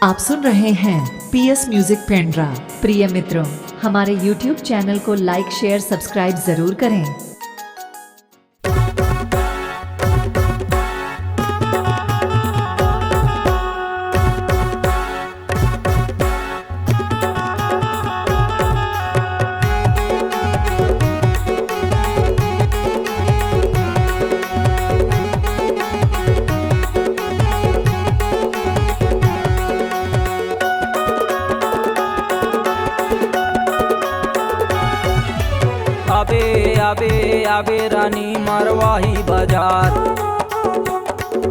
आप सुन रहे हैं पीएस म्यूजिक पेंड्रा। प्रिय मित्रों, हमारे YouTube चैनल को लाइक शेयर सब्सक्राइब जरूर करें। आबे आबे आबे रानी मारवाही बाजार।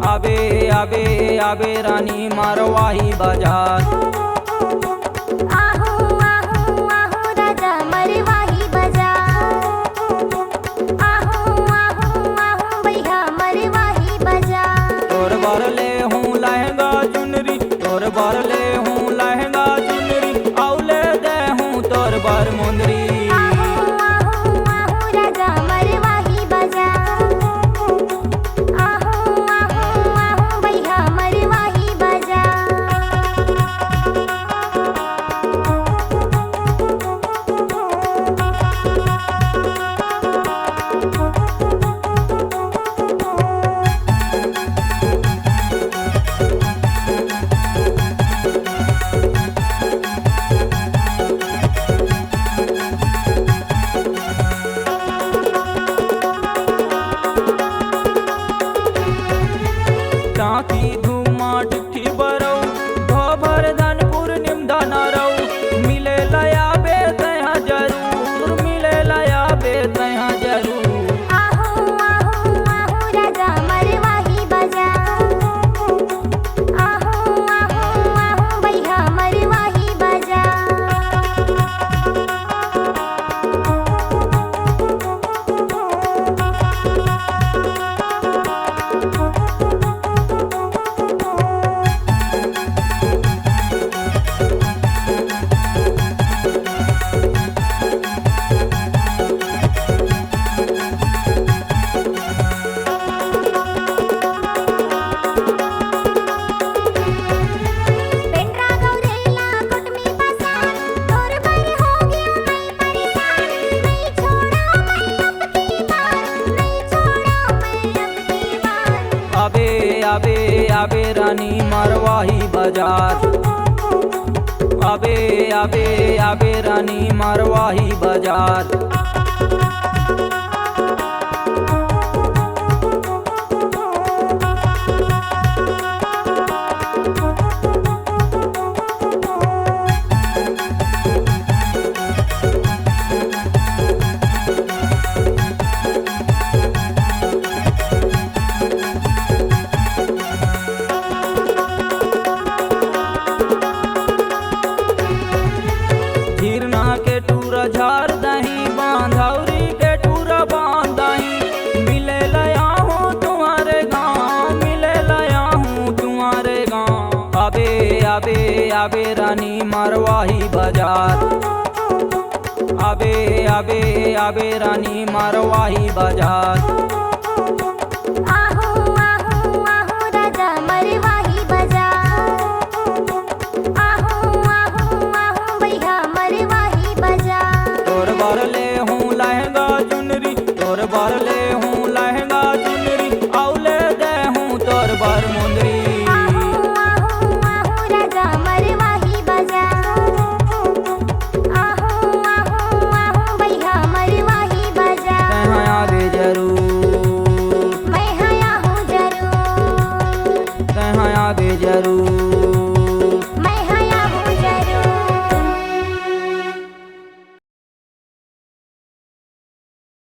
आबे आबे आबे रानी मारवाही बाजार। आहू आहू आहू राजा मरवाही बाजार। आहू आहू आहू भैया मरवाही बाजार। तोर बार ले हूँ लहंगा चुनरी, तोर बार ले हूँ लहंगा चुनरी, औले दे हूँ तोर बार मुंदरी। टाकी धुमा टिट्ठी बरऊ धोबर धनपुर निमदा नारऊ। मिले लया बे तया जरूर, मिले लया बे तया जरूर। आहू आहू आहू राजा मरवाही बाजार। आहू आहू आहू भैया मरवाही बाजार। आबे आबे रानी मारवाही बाजार। आबे आबे आबे रानी मारवाही बाजार। हिरना के टूरा झार दही, बांधौरी के टूरा बांध दही। मिले लया हूँ तुम्हारे गाँव, मिले लया हूँ तुम्हारे गाँव। आबे आबे आबे रानी मारवाही बाजार। आबे आबे आबे रानी मारवाही बाजार। आहू आहू आहू राजा मरवाही बाजार। आहू आहू आहू भैया मरवाही बाजार। तोर बार ले हूँ लहंगा चुनरी, तोर बार ले हूँ लहंगा चुनरी, औले दे हूँ तोर बार मुंदरी। आहू आहू आहू राजा मरवाही बाजार। आहू आहू आहू भैया मरवाही बाजार। तहाँ आबे जरूर, मैं हूँ जरूर। तहाँ आबे जरूर।